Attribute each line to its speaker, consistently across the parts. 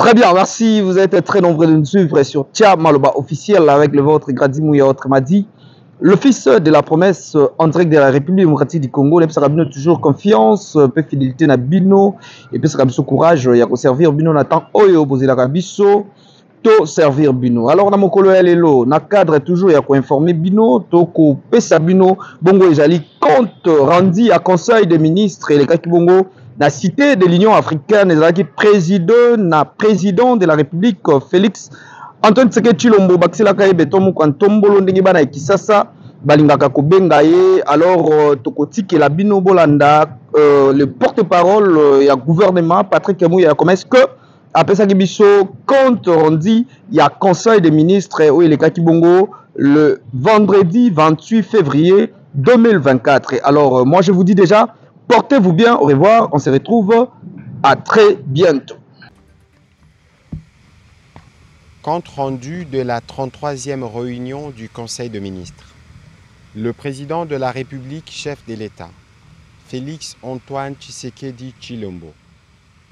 Speaker 1: Très bien, merci. Vous êtes très nombreux de nous suivre sur Tia Maloba officiel avec le vôtre Gradi Mouya Madi. Le fils de la promesse en direct de la République démocratique du Congo, il a toujours confiance, peu fidélité na Bino, et puis ça a courage, il y a servir Bino Nathan Oyo, posé la Rabiso, to servir Bino. Alors, dans mon colonel Elo, na cadre toujours, il y a informer Bino, to ko pesa Bino, bongo ezali compte rendu à conseil des ministres et les cas qui bongo. La cité de l'Union africaine, qui président de la République, Félix Antoine Tshisekedi Tshilombo, Baxila Kayebeto Mukantombolo, Ndengibana et Kisasa, Balingaka Kobengaye, alors Tokotiki la Bino Bolanda, le porte-parole, il y a gouvernement, Patrick Mouya, comment est-ce que, après ça, Gibiso, compte rendu, il y a conseil des ministres, où il est Kakibongo, le vendredi 28 février 2024. Alors, moi, je vous dis déjà, portez-vous bien, au revoir, on se retrouve à très bientôt.
Speaker 2: Compte rendu de la 33e réunion du Conseil de ministres. Le président de la République, chef de l'État, Félix Antoine Tshisekedi Tshilombo,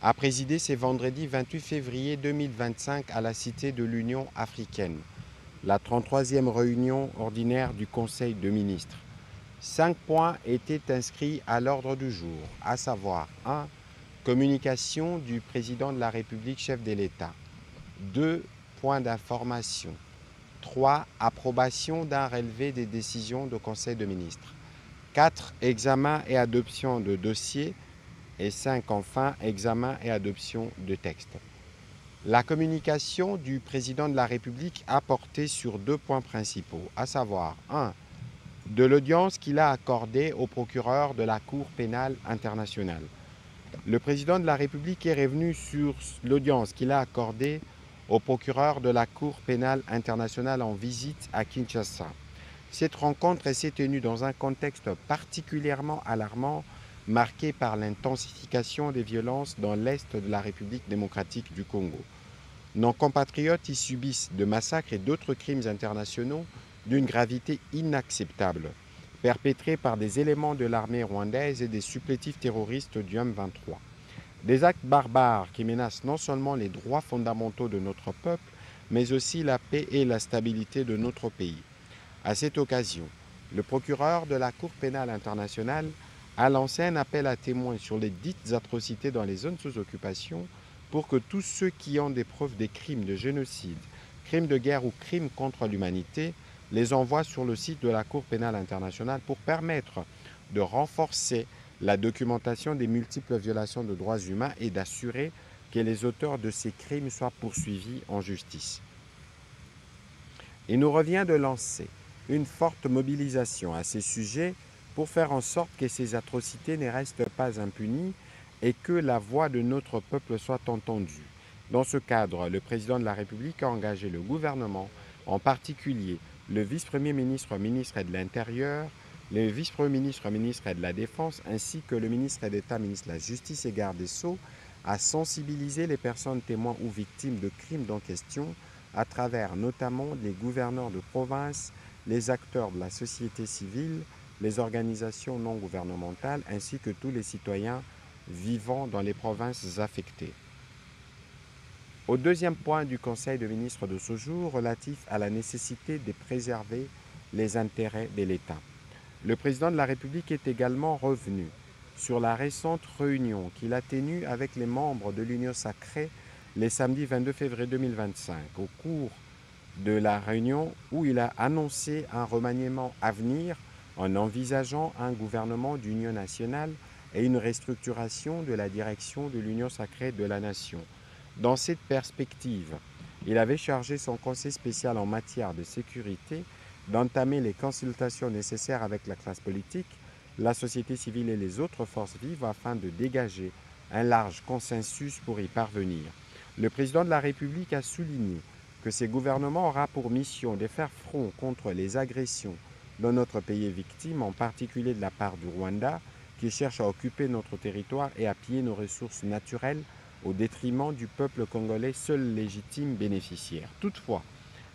Speaker 2: a présidé ce vendredi 28 février 2025 à la Cité de l'Union africaine, la 33e réunion ordinaire du Conseil de ministres. 5 points étaient inscrits à l'ordre du jour, à savoir 1. Communication du président de la République, chef de l'État. 2. Points d'information. 3. Approbation d'un relevé des décisions du Conseil de ministres. 4. Examen et adoption de dossiers. Et 5. Enfin, examen et adoption de textes. La communication du président de la République a porté sur 2 points principaux, à savoir 1. De l'audience qu'il a accordée au procureur de la Cour pénale internationale. Le président de la République est revenu sur l'audience qu'il a accordée au procureur de la Cour pénale internationale en visite à Kinshasa. Cette rencontre s'est tenue dans un contexte particulièrement alarmant, marqué par l'intensification des violences dans l'est de la République démocratique du Congo. Nos compatriotes y subissent de massacres et d'autres crimes internationaux d'une gravité inacceptable, perpétrés par des éléments de l'armée rwandaise et des supplétifs terroristes du M23. Des actes barbares qui menacent non seulement les droits fondamentaux de notre peuple, mais aussi la paix et la stabilité de notre pays. À cette occasion, le procureur de la Cour pénale internationale a lancé un appel à témoins sur les dites atrocités dans les zones sous occupation pour que tous ceux qui ont des preuves des crimes de génocide, crimes de guerre ou crimes contre l'humanité les envoient sur le site de la Cour pénale internationale pour permettre de renforcer la documentation des multiples violations de droits humains et d'assurer que les auteurs de ces crimes soient poursuivis en justice. Il nous revient de lancer une forte mobilisation à ces sujets pour faire en sorte que ces atrocités ne restent pas impunies et que la voix de notre peuple soit entendue. Dans ce cadre, le président de la République a engagé le gouvernement, en particulier le vice-premier ministre, ministre de l'Intérieur, le vice-premier ministre, ministre de la Défense, ainsi que le ministre d'État, ministre de la Justice et garde des Sceaux, à sensibiliser les personnes témoins ou victimes de crimes en question, à travers notamment les gouverneurs de province, les acteurs de la société civile, les organisations non gouvernementales, ainsi que tous les citoyens vivant dans les provinces affectées. Au deuxième point du Conseil de ministres de ce jour, relatif à la nécessité de préserver les intérêts de l'État. Le président de la République est également revenu sur la récente réunion qu'il a tenue avec les membres de l'Union sacrée le samedi 22 février 2025, au cours de la réunion où il a annoncé un remaniement à venir en envisageant un gouvernement d'union nationale et une restructuration de la direction de l'Union sacrée de la nation. Dans cette perspective, il avait chargé son conseil spécial en matière de sécurité d'entamer les consultations nécessaires avec la classe politique, la société civile et les autres forces vives afin de dégager un large consensus pour y parvenir. Le président de la République a souligné que ce gouvernement aura pour mission de faire front contre les agressions dont notre pays est victime, en particulier de la part du Rwanda, qui cherche à occuper notre territoire et à piller nos ressources naturelles au détriment du peuple congolais, seul légitime bénéficiaire. Toutefois,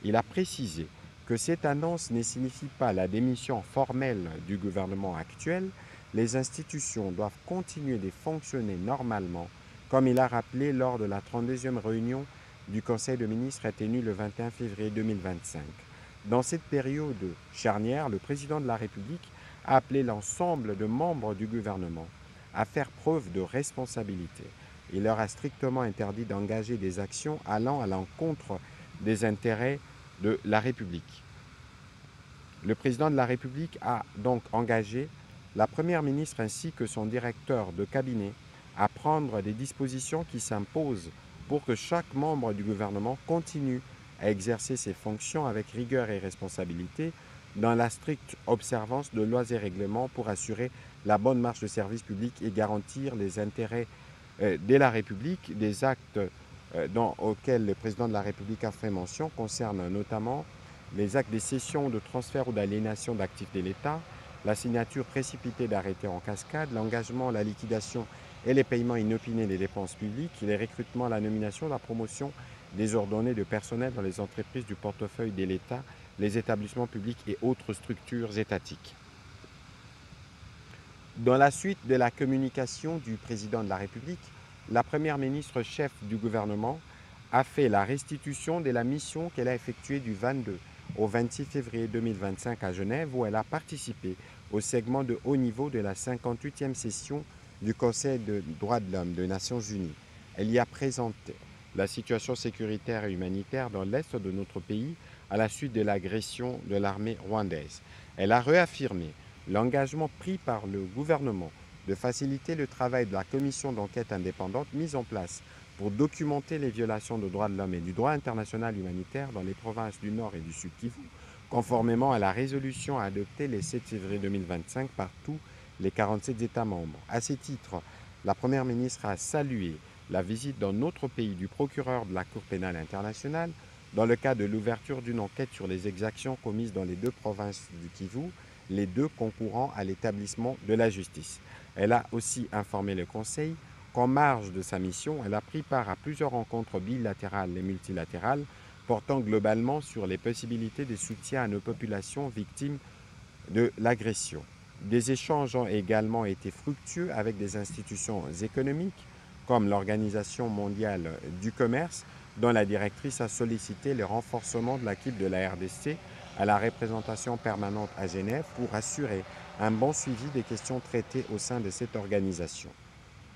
Speaker 2: il a précisé que cette annonce ne signifie pas la démission formelle du gouvernement actuel. Les institutions doivent continuer de fonctionner normalement comme il a rappelé lors de la 32e réunion du Conseil de ministres tenue le 21 février 2025. Dans cette période charnière, le président de la République a appelé l'ensemble de membres du gouvernement à faire preuve de responsabilité. Il leur a strictement interdit d'engager des actions allant à l'encontre des intérêts de la République. Le président de la République a donc engagé la première ministre ainsi que son directeur de cabinet à prendre des dispositions qui s'imposent pour que chaque membre du gouvernement continue à exercer ses fonctions avec rigueur et responsabilité dans la stricte observance de lois et règlements pour assurer la bonne marche de service public et garantir les intérêts de la République. Des actes auxquels le président de la République a fait mention concernent notamment les actes de cession, de transfert ou d'aliénation d'actifs de l'État, la signature précipitée d'arrêtés en cascade, l'engagement, la liquidation et les paiements inopinés des dépenses publiques, les recrutements, la nomination, la promotion désordonnée de personnel dans les entreprises du portefeuille de l'État, les établissements publics et autres structures étatiques. Dans la suite de la communication du président de la République, la première ministre chef du gouvernement a fait la restitution de la mission qu'elle a effectuée du 22 au 26 février 2025 à Genève, où elle a participé au segment de haut niveau de la 58e session du Conseil des droits de l'homme des Nations Unies. Elle y a présenté la situation sécuritaire et humanitaire dans l'est de notre pays à la suite de l'agression de l'armée rwandaise. Elle a réaffirmé l'engagement pris par le gouvernement de faciliter le travail de la commission d'enquête indépendante mise en place pour documenter les violations de droits de l'homme et du droit international humanitaire dans les provinces du Nord et du Sud Kivu, conformément à la résolution adoptée le 7 février 2025 par tous les 47 États membres. À ce titre, la Première ministre a salué la visite dans notre pays du procureur de la Cour pénale internationale dans le cadre de l'ouverture d'une enquête sur les exactions commises dans les deux provinces du Kivu, les deux concourant à l'établissement de la justice. Elle a aussi informé le Conseil qu'en marge de sa mission, elle a pris part à plusieurs rencontres bilatérales et multilatérales portant globalement sur les possibilités de soutien à nos populations victimes de l'agression. Des échanges ont également été fructueux avec des institutions économiques comme l'Organisation mondiale du commerce, dont la directrice a sollicité le renforcement de l'équipe de la RDC à la représentation permanente à Genève pour assurer un bon suivi des questions traitées au sein de cette organisation.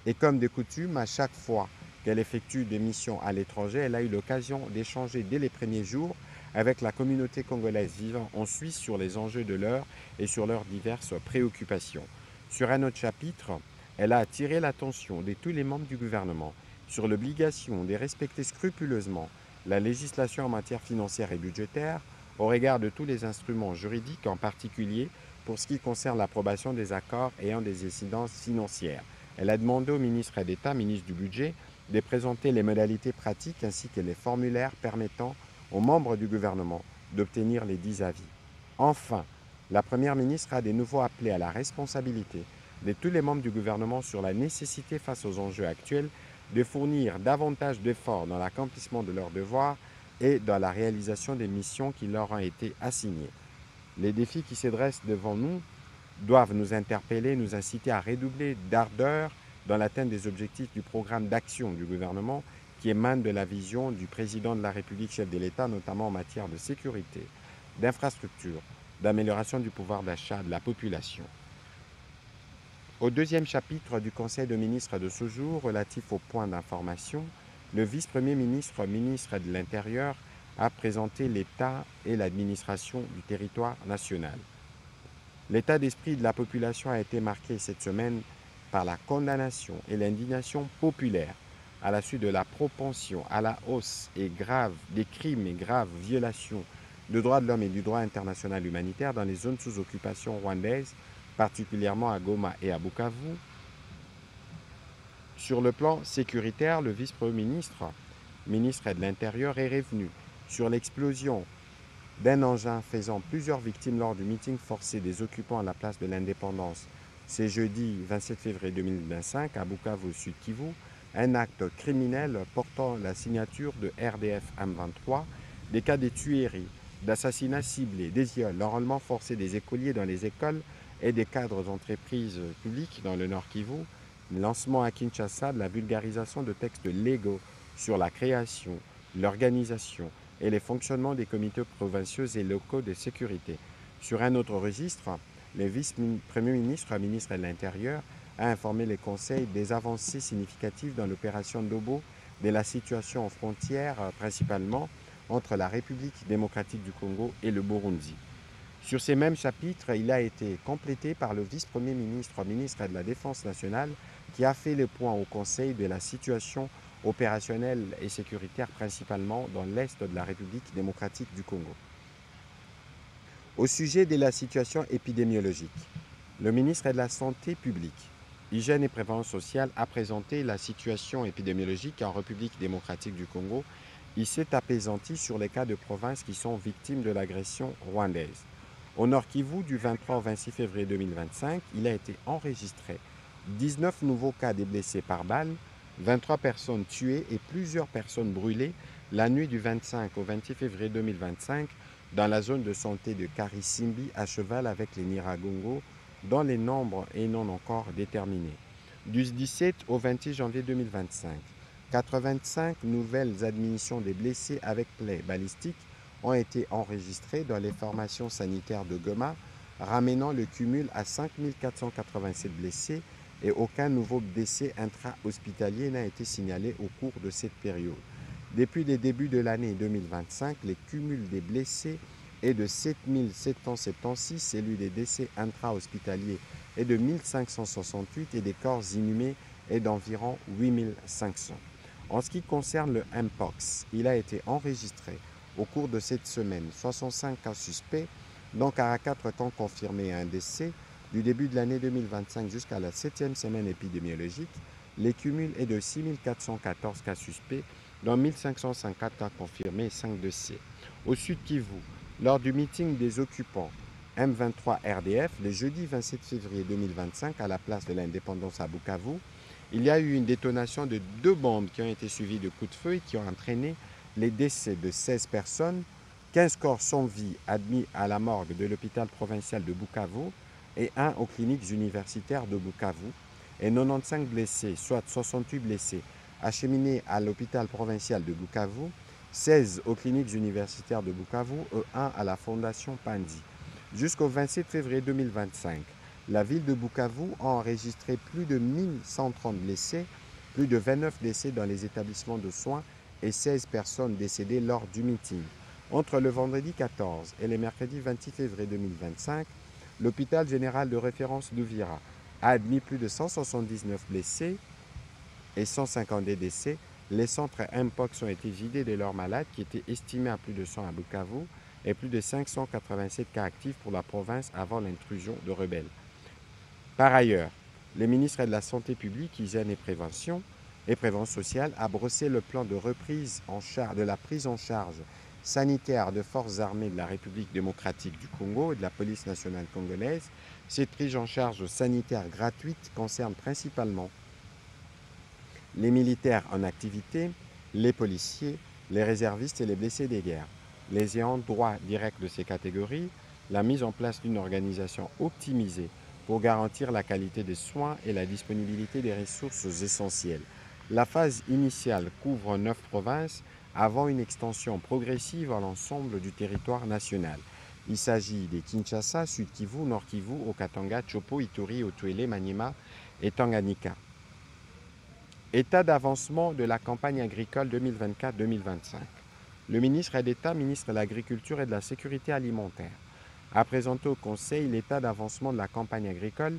Speaker 2: Et comme de coutume, à chaque fois qu'elle effectue des missions à l'étranger, elle a eu l'occasion d'échanger dès les premiers jours avec la communauté congolaise vivant en Suisse sur les enjeux de l'heure et sur leurs diverses préoccupations. Sur un autre chapitre, elle a attiré l'attention de tous les membres du gouvernement sur l'obligation de respecter scrupuleusement la législation en matière financière et budgétaire au regard de tous les instruments juridiques, en particulier pour ce qui concerne l'approbation des accords ayant des incidences financières. Elle a demandé au ministre d'État, ministre du Budget, de présenter les modalités pratiques ainsi que les formulaires permettant aux membres du gouvernement d'obtenir les 10 avis. Enfin, la Première ministre a de nouveau appelé à la responsabilité de tous les membres du gouvernement sur la nécessité face aux enjeux actuels de fournir davantage d'efforts dans l'accomplissement de leurs devoirs et dans la réalisation des missions qui leur ont été assignées. Les défis qui se dressent devant nous doivent nous interpeller, nous inciter à redoubler d'ardeur dans l'atteinte des objectifs du programme d'action du gouvernement qui émane de la vision du président de la République, chef de l'État, notamment en matière de sécurité, d'infrastructure, d'amélioration du pouvoir d'achat de la population. Au deuxième chapitre du Conseil de ministres de ce jour, relatif aux points d'information, le vice-premier ministre, ministre de l'Intérieur, a présenté l'état et l'administration du territoire national. L'état d'esprit de la population a été marqué cette semaine par la condamnation et l'indignation populaire à la suite de la propension à la hausse et grave des crimes et graves violations de droits de l'homme et du droit international humanitaire dans les zones sous occupation rwandaise, particulièrement à Goma et à Bukavu. Sur le plan sécuritaire, le vice-premier ministre, ministre de l'Intérieur, est revenu sur l'explosion d'un engin faisant plusieurs victimes lors du meeting forcé des occupants à la place de l'Indépendance. C'est jeudi 27 février 2025 à Bukavu, au Sud Kivu, un acte criminel portant la signature de RDF M23, des cas de tueries, d'assassinats ciblés, des viols, l'enrôlement forcé des écoliers dans les écoles et des cadres d'entreprises publiques dans le Nord Kivu, lancement à Kinshasa de la vulgarisation de textes légaux sur la création, l'organisation et les fonctionnements des comités provinciaux et locaux de sécurité. Sur un autre registre, le vice-premier ministre, ministre de l'Intérieur, a informé les conseils des avancées significatives dans l'opération Ndobo, de la situation aux frontières, principalement entre la République démocratique du Congo et le Burundi. Sur ces mêmes chapitres, il a été complété par le vice-premier ministre, ministre de la Défense nationale, qui a fait le point au Conseil de la situation opérationnelle et sécuritaire, principalement dans l'est de la République démocratique du Congo. Au sujet de la situation épidémiologique, le ministre de la Santé publique, Hygiène et Prévention sociale a présenté la situation épidémiologique en République démocratique du Congo. Il s'est apaisanti sur les cas de province qui sont victimes de l'agression rwandaise. Au Nord Kivu, du 23 au 26 février 2025, il a été enregistré 19 nouveaux cas de blessés par balle, 23 personnes tuées et plusieurs personnes brûlées la nuit du 25 au 26 février 2025 dans la zone de santé de Karisimbi à cheval avec les Niragongo, dont les nombres est non encore déterminés. Du 17 au 26 janvier 2025, 85 nouvelles admissions des blessés avec plaies balistiques ont été enregistrées dans les formations sanitaires de Goma, ramenant le cumul à 5 487 blessés et aucun nouveau décès intra-hospitalier n'a été signalé au cours de cette période. Depuis le début de l'année 2025, le cumul des blessés est de 7 776, celui des décès intra-hospitaliers est de 1568 et des corps inhumés est d'environ 8500. En ce qui concerne le Mpox, il a été enregistré au cours de cette semaine 65 cas suspects, dont 44 cas confirmés et un décès. Du début de l'année 2025 jusqu'à la 7e semaine épidémiologique, le cumul est de 6 414 cas suspects, dont 1554 cas confirmés et 5 décès. Au Sud Kivu, lors du meeting des occupants M23 RDF, le jeudi 27 février 2025, à la place de l'Indépendance à Bukavu, il y a eu une détonation de 2 bombes qui ont été suivies de coups de feu et qui ont entraîné les décès de 16 personnes, 15 corps sans vie admis à la morgue de l'hôpital provincial de Bukavu et 1 aux cliniques universitaires de Bukavu, et 95 blessés, soit 68 blessés, acheminés à l'hôpital provincial de Bukavu, 16 aux cliniques universitaires de Bukavu et 1 à la fondation Pandi. Jusqu'au 27 février 2025, la ville de Bukavu a enregistré plus de 1130 blessés, plus de 29 décès dans les établissements de soins et 16 personnes décédées lors du meeting. Entre le vendredi 14 et le mercredi 26 février 2025, l'hôpital général de référence d'Uvira a admis plus de 179 blessés et 150 décès. Les centres Mpox ont été vidés de leurs malades qui étaient estimés à plus de 100 à Bukavu et plus de 587 cas actifs pour la province avant l'intrusion de rebelles. Par ailleurs, le ministre de la Santé publique, Hygiène et Prévention sociale a brossé le plan de reprise de la prise en charge sanitaire de forces armées de la République démocratique du Congo et de la police nationale congolaise. Cette prise en charge sanitaire gratuite concerne principalement les militaires en activité, les policiers, les réservistes et les blessés des guerres. Les ayants droit direct de ces catégories, la mise en place d'une organisation optimisée pour garantir la qualité des soins et la disponibilité des ressources essentielles. La phase initiale couvre 9 provinces avant une extension progressive à l'ensemble du territoire national. Il s'agit des Kinshasa, Sud Kivu, Nord Kivu, Okatanga, Chopo, Ituri, Otuele, Maniema et Tanganyika. État d'avancement de la campagne agricole 2024-2025. Le ministre d'État, ministre de l'Agriculture et de la Sécurité alimentaire, a présenté au Conseil l'état d'avancement de la campagne agricole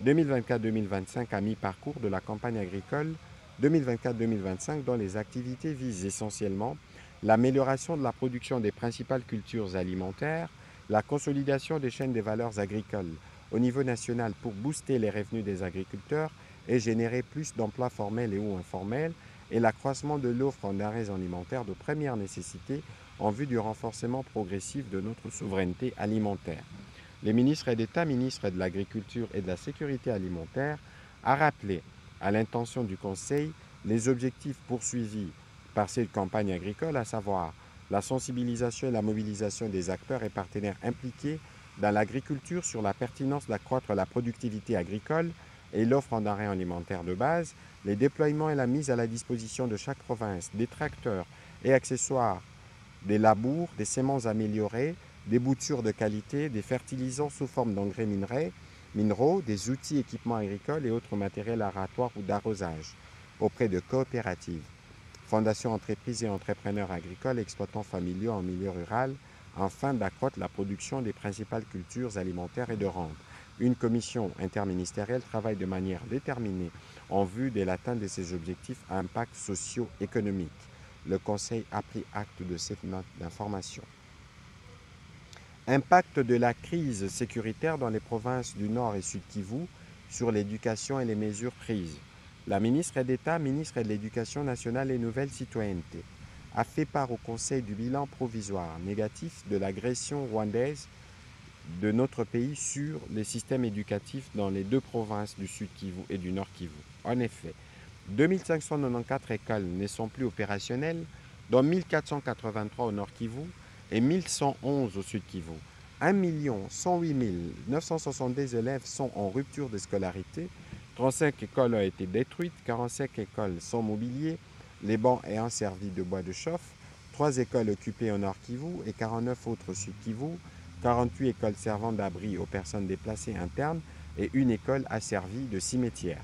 Speaker 2: 2024-2025 à mi-parcours de la campagne agricole 2024-2025 dont les activités visent essentiellement l'amélioration de la production des principales cultures alimentaires, la consolidation des chaînes de valeurs agricoles au niveau national pour booster les revenus des agriculteurs et générer plus d'emplois formels et ou informels, et l'accroissement de l'offre en denrées alimentaires de première nécessité en vue du renforcement progressif de notre souveraineté alimentaire. Le ministre d'État, ministre de l'Agriculture et de la Sécurité alimentaire, a rappelé à l'intention du Conseil les objectifs poursuivis par cette campagne agricole, à savoir la sensibilisation et la mobilisation des acteurs et partenaires impliqués dans l'agriculture sur la pertinence d'accroître la productivité agricole et l'offre en denrées alimentaires de base, les déploiements et la mise à la disposition de chaque province des tracteurs et accessoires, des labours, des semences améliorées, des boutures de qualité, des fertilisants sous forme d'engrais minéraux, des outils, équipements agricoles et autres matériels aratoires ou d'arrosage auprès de coopératives, fondations, entreprises et entrepreneurs agricoles, exploitants familiaux en milieu rural, afin d'accroître la production des principales cultures alimentaires et de rente. Une commission interministérielle travaille de manière déterminée en vue de l'atteinte de ces objectifs à impact socio-économique. Le Conseil a pris acte de cette note d'information. Impact de la crise sécuritaire dans les provinces du Nord et Sud Kivu sur l'éducation et les mesures prises. La ministre d'État, ministre de l'Éducation nationale et Nouvelle Citoyenneté, a fait part au Conseil du bilan provisoire négatif de l'agression rwandaise de notre pays sur les systèmes éducatifs dans les deux provinces du Sud Kivu et du Nord Kivu. En effet, 2594 écoles ne sont plus opérationnelles, dont 1483 au Nord Kivu et 1111 au Sud Kivu. 1 108 962 élèves sont en rupture de scolarité, 35 écoles ont été détruites, 45 écoles sans mobilier, les bancs ayant servi de bois de chauffe, 3 écoles occupées au Nord Kivu et 49 autres au Sud Kivu, 48 écoles servant d'abri aux personnes déplacées internes et une école a servi de cimetière.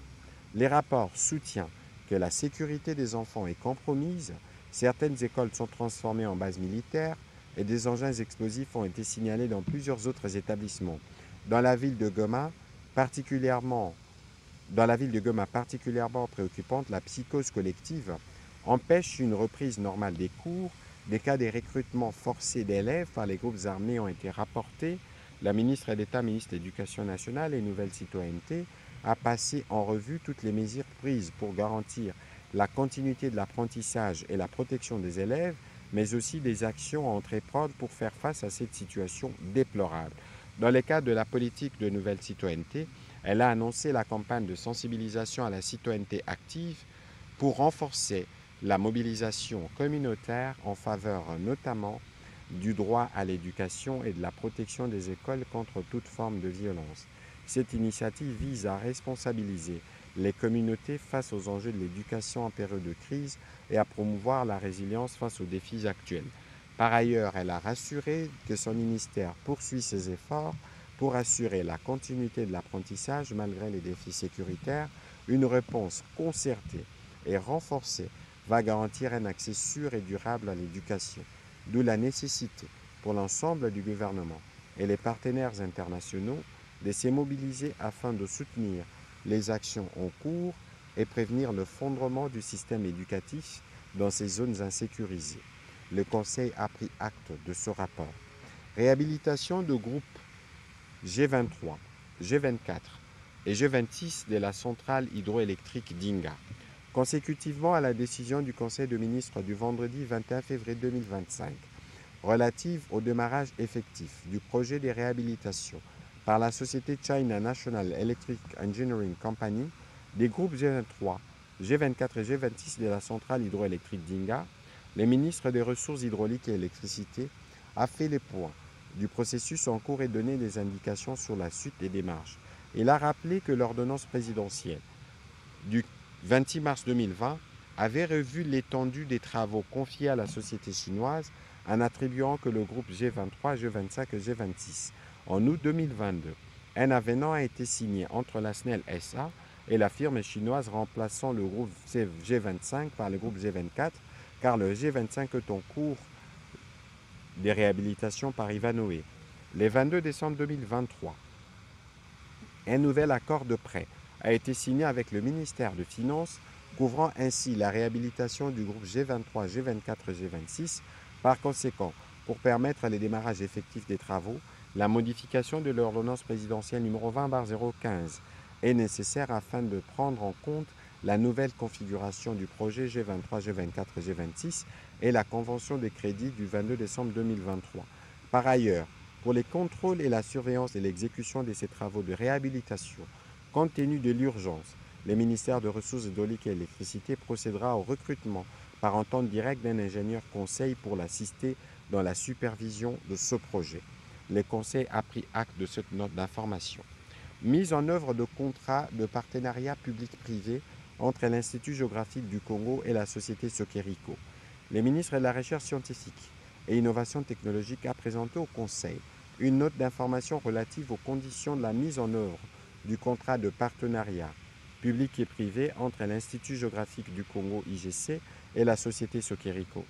Speaker 2: Les rapports soutiennent que la sécurité des enfants est compromise, certaines écoles sont transformées en bases militaires et des engins explosifs ont été signalés dans plusieurs autres établissements. Dans la ville de Goma, particulièrement préoccupante, la psychose collective empêche une reprise normale des cours. Des cas de recrutement forcé d'élèves par les groupes armés ont été rapportés. La ministre d'État, ministre de l'Éducation nationale et Nouvelle Citoyenneté, a passé en revue toutes les mesures prises pour garantir la continuité de l'apprentissage et la protection des élèves, mais aussi des actions à entreprendre pour faire face à cette situation déplorable. Dans le cadre de la politique de Nouvelle Citoyenneté, elle a annoncé la campagne de sensibilisation à la citoyenneté active pour renforcer la mobilisation communautaire en faveur notamment du droit à l'éducation et de la protection des écoles contre toute forme de violence. Cette initiative vise à responsabiliser les communautés face aux enjeux de l'éducation en période de crise et à promouvoir la résilience face aux défis actuels. Par ailleurs, elle a rassuré que son ministère poursuit ses efforts pour assurer la continuité de l'apprentissage malgré les défis sécuritaires. Une réponse concertée et renforcée va garantir un accès sûr et durable à l'éducation, d'où la nécessité pour l'ensemble du gouvernement et les partenaires internationaux de se mobiliser afin de soutenir les actions en cours et prévenir le fondement du système éducatif dans ces zones insécurisées. Le Conseil a pris acte de ce rapport. Réhabilitation de groupes G23, G24 et G26 de la centrale hydroélectrique d'Inga. Consécutivement à la décision du Conseil des ministres du vendredi 21 février 2025 relative au démarrage effectif du projet de réhabilitation par la société China National Electric Engineering Company des groupes G23, G24 et G26 de la centrale hydroélectrique d'Inga, le ministre des Ressources hydrauliques et électricité a fait les points du processus en cours et donné des indications sur la suite des démarches. Il a rappelé que l'ordonnance présidentielle du 26 mars 2020 avait revu l'étendue des travaux confiés à la société chinoise en attribuant que le groupe G23, G25 et G26. En août 2022, un avenant a été signé entre la SNEL SA et la firme chinoise remplaçant le groupe G25 par le groupe G24, car le G25 est en cours de réhabilitation par Ivanhoe. Le 22 décembre 2023, un nouvel accord de prêt a été signé avec le ministère des Finances, couvrant ainsi la réhabilitation du groupe G23, G24 et G26. Par conséquent, pour permettre le démarrage effectif des travaux, la modification de l'ordonnance présidentielle numéro 20/015 est nécessaire afin de prendre en compte la nouvelle configuration du projet G23, G24 et G26 et la convention des crédits du 22 décembre 2023. Par ailleurs, pour les contrôles et la surveillance de l'exécution de ces travaux de réhabilitation, compte tenu de l'urgence, le ministère des Ressources hydrauliques et électricité procédera au recrutement par entente directe d'un ingénieur conseil pour l'assister dans la supervision de ce projet. Le Conseil a pris acte de cette note d'information. Mise en œuvre de contrats de partenariat public-privé entre l'Institut géographique du Congo et la société Sokeriko. Le ministre de la Recherche scientifique et Innovation technologique a présenté au Conseil une note d'information relative aux conditions de la mise en œuvre du contrat de partenariat public et privé entre l'Institut géographique du Congo IGC et la société Sokeriko.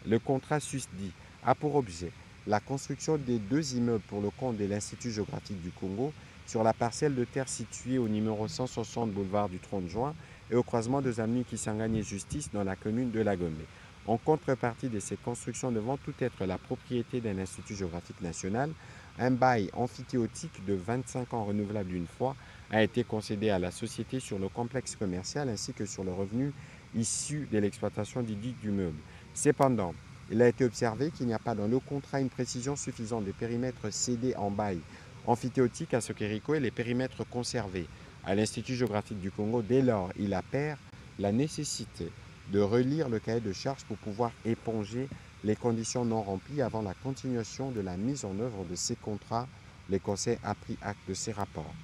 Speaker 2: Le contrat susdit a pour objet la construction des 2 immeubles pour le compte de l'Institut géographique du Congo sur la parcelle de terre située au numéro 160 boulevard du 30 juin et au croisement des avenues Kisangani et Justice dans la commune de Lagombe. En contrepartie de ces constructions devant tout être la propriété d'un institut géographique national, un bail amphithéotique de 25 ans renouvelable une fois a été concédé à la société sur le complexe commercial ainsi que sur le revenu issu de l'exploitation du dit immeuble. Cependant, il a été observé qu'il n'y a pas dans le contrat une précision suffisante des périmètres cédés en bail amphithéotique à Sokeriko et les périmètres conservés à l'Institut géographique du Congo. Dès lors, il appert la nécessité de relire le cahier de charges pour pouvoir éponger les conditions non remplies avant la continuation de la mise en œuvre de ces contrats. Le Conseil a pris acte de ces rapports.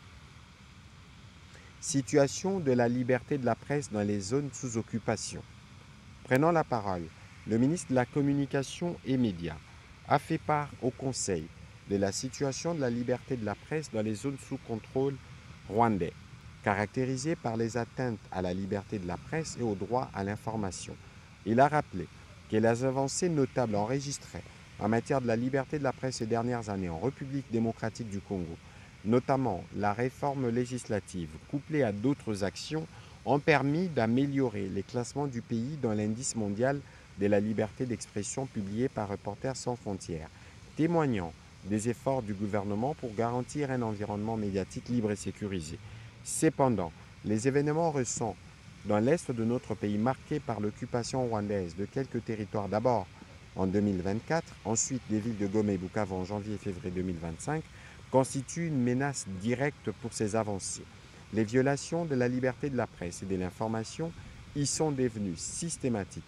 Speaker 2: Situation de la liberté de la presse dans les zones sous occupation. Prenant la parole, le ministre de la Communication et Médias a fait part au Conseil de la situation de la liberté de la presse dans les zones sous contrôle rwandais, caractérisées par les atteintes à la liberté de la presse et au droit à l'information. Il a rappelé que les avancées notables enregistrées en matière de la liberté de la presse ces dernières années en République démocratique du Congo, notamment la réforme législative couplée à d'autres actions, ont permis d'améliorer les classements du pays dans l'indice mondial de la liberté d'expression publié par Reporters sans frontières, témoignant des efforts du gouvernement pour garantir un environnement médiatique libre et sécurisé. Cependant, les événements récents dans l'est de notre pays marqués par l'occupation rwandaise de quelques territoires d'abord en 2024, ensuite des villes de Goma et Bukavu en janvier et février 2025, constituent une menace directe pour ces avancées. Les violations de la liberté de la presse et de l'information y sont devenues systématiques,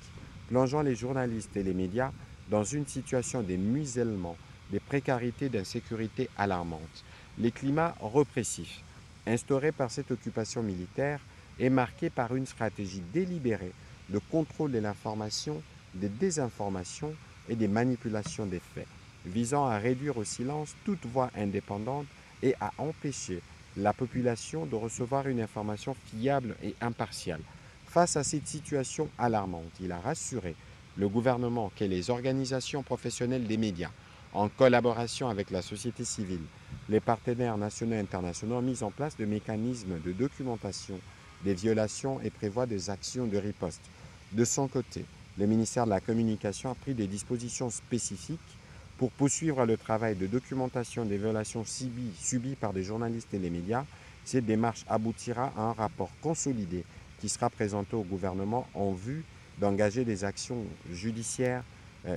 Speaker 2: plongeant les journalistes et les médias dans une situation de musellement, de précarité, d'insécurité alarmante. Le climat répressif instauré par cette occupation militaire est marqué par une stratégie délibérée de contrôle de l'information, de désinformation et des manipulations des faits, visant à réduire au silence toute voix indépendante et à empêcher la population de recevoir une information fiable et impartiale. Face à cette situation alarmante, il a rassuré le gouvernement que les organisations professionnelles des médias, en collaboration avec la société civile, les partenaires nationaux et internationaux, ont mis en place des mécanismes de documentation des violations et prévoient des actions de riposte. De son côté, le ministère de la Communication a pris des dispositions spécifiques pour poursuivre le travail de documentation des violations subies par des journalistes et les médias. Cette démarche aboutira à un rapport consolidé qui sera présenté au gouvernement en vue d'engager des actions judiciaires,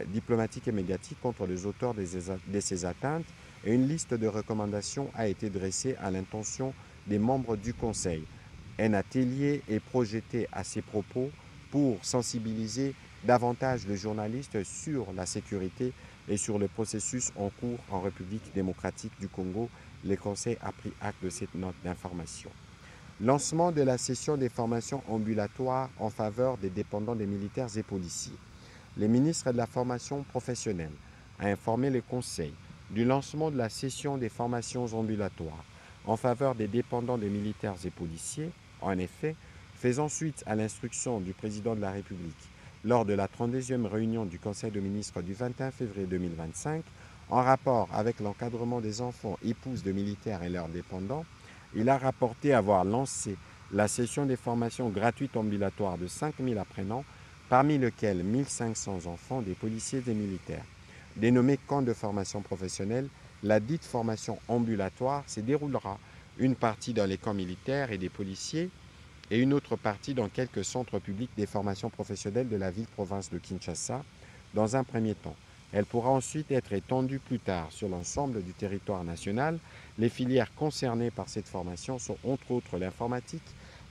Speaker 2: diplomatiques et médiatiques contre les auteurs de ces atteintes, et une liste de recommandations a été dressée à l'intention des membres du Conseil. Un atelier est projeté à ces propos pour sensibiliser davantage les journalistes sur la sécurité et sur le processus en cours en République démocratique du Congo. Le Conseil a pris acte de cette note d'information. Lancement de la session des formations ambulatoires en faveur des dépendants des militaires et policiers. Le ministre de la Formation professionnelle a informé le Conseil du lancement de la session des formations ambulatoires en faveur des dépendants des militaires et policiers. En effet, faisant suite à l'instruction du président de la République lors de la 32e réunion du Conseil des ministres du 21 février 2025, en rapport avec l'encadrement des enfants épouses de militaires et leurs dépendants, il a rapporté avoir lancé la session des formations gratuites ambulatoires de 5 000 apprenants, parmi lesquels 1 500 enfants des policiers et des militaires. Dénommée camp de formation professionnelle, la dite formation ambulatoire se déroulera une partie dans les camps militaires et des policiers et une autre partie dans quelques centres publics des formations professionnelles de la ville-province de Kinshasa. Dans un premier temps, elle pourra ensuite être étendue plus tard sur l'ensemble du territoire national. Les filières concernées par cette formation sont entre autres l'informatique,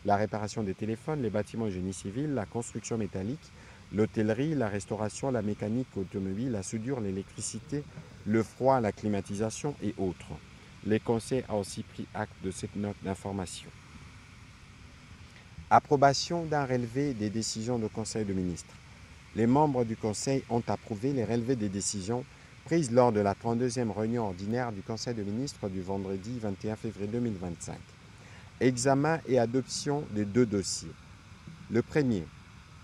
Speaker 2: la réparation des téléphones, les bâtiments et génie civil, la construction métallique, l'hôtellerie, la restauration, la mécanique automobile, la soudure, l'électricité, le froid, la climatisation et autres. Le Conseil a aussi pris acte de cette note d'information. Approbation d'un relevé des décisions du Conseil de ministres. Les membres du Conseil ont approuvé les relevés des décisions prises lors de la 32e réunion ordinaire du Conseil de ministres du vendredi 21 février 2025. Examen et adoption de 2 dossiers. Le premier,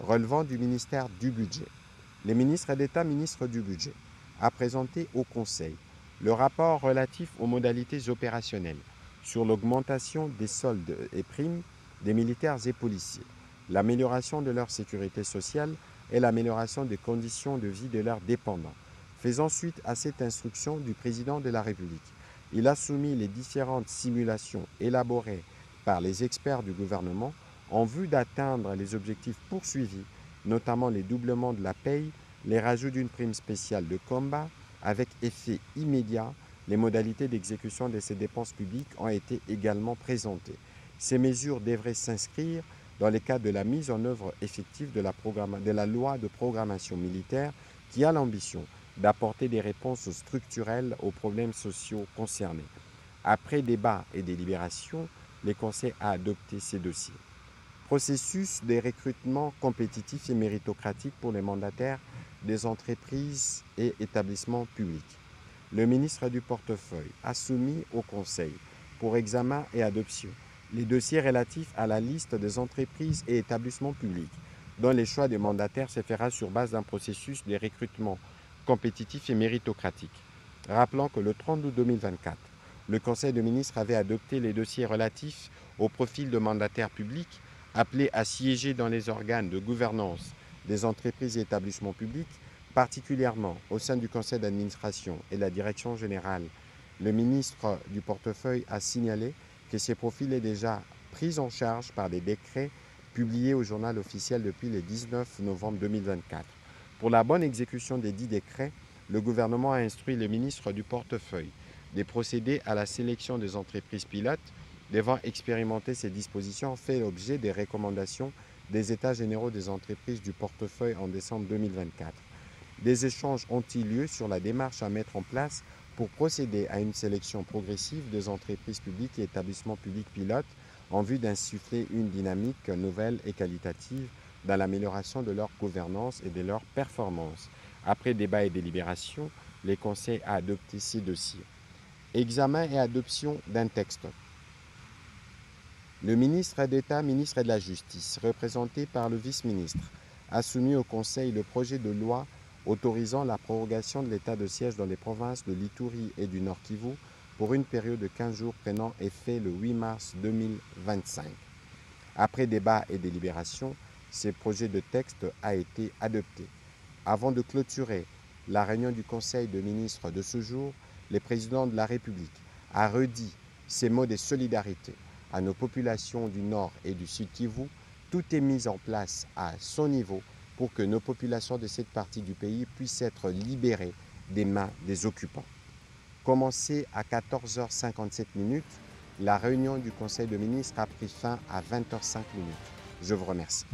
Speaker 2: relevant du ministère du Budget. Le ministre d'État, ministre du Budget, a présenté au Conseil le rapport relatif aux modalités opérationnelles sur l'augmentation des soldes et primes des militaires et policiers, l'amélioration de leur sécurité sociale et l'amélioration des conditions de vie de leurs dépendants. Faisant suite à cette instruction du président de la République, il a soumis les différentes simulations élaborées par les experts du gouvernement en vue d'atteindre les objectifs poursuivis, notamment les doublements de la paye, les rajouts d'une prime spéciale de combat avec effet immédiat. Les modalités d'exécution de ces dépenses publiques ont été également présentées. Ces mesures devraient s'inscrire dans le cadre de la mise en œuvre effective de la loi de programmation militaire qui a l'ambition d'apporter des réponses structurelles aux problèmes sociaux concernés. Après débat et délibération, le Conseil a adopté ces dossiers. Processus de recrutement compétitif et méritocratique pour les mandataires des entreprises et établissements publics. Le ministre du portefeuille a soumis au Conseil pour examen et adoption les dossiers relatifs à la liste des entreprises et établissements publics, dont le choix des mandataires se fera sur base d'un processus de recrutement compétitif et méritocratique. Rappelons que le 30 août 2024, le Conseil de ministres avait adopté les dossiers relatifs au profil de mandataires publics appelés à siéger dans les organes de gouvernance des entreprises et établissements publics, particulièrement au sein du conseil d'administration et de la direction générale. Le ministre du portefeuille a signalé que ces profils est déjà pris en charge par des décrets publiés au journal officiel depuis le 19 novembre 2024. Pour la bonne exécution des 10 décrets, le gouvernement a instruit le ministre du portefeuille de procéder à la sélection des entreprises pilotes devant expérimenter ces dispositions fait l'objet des recommandations des États généraux des entreprises du portefeuille en décembre 2024. Des échanges ont-ils lieu sur la démarche à mettre en place pour procéder à une sélection progressive des entreprises publiques et établissements publics pilotes en vue d'insuffler une dynamique nouvelle et qualitative dans l'amélioration de leur gouvernance et de leur performance. Après débat et délibération, le Conseil a adopté ces dossiers. Examen et adoption d'un texte. Le ministre d'État, ministre de la Justice, représenté par le vice-ministre, a soumis au Conseil le projet de loi autorisant la prorogation de l'état de siège dans les provinces de l'Ituri et du Nord Kivu pour une période de 15 jours prenant effet le 8 mars 2025. Après débat et délibération, ce projet de texte a été adopté. Avant de clôturer la réunion du Conseil de ministres de ce jour, le président de la République a redit ces mots de solidarité à nos populations du Nord et du Sud Kivu. Tout est mis en place à son niveau pour que nos populations de cette partie du pays puissent être libérées des mains des occupants. Commencée à 14h57, la réunion du Conseil de ministres a pris fin à 20h05. Je vous remercie.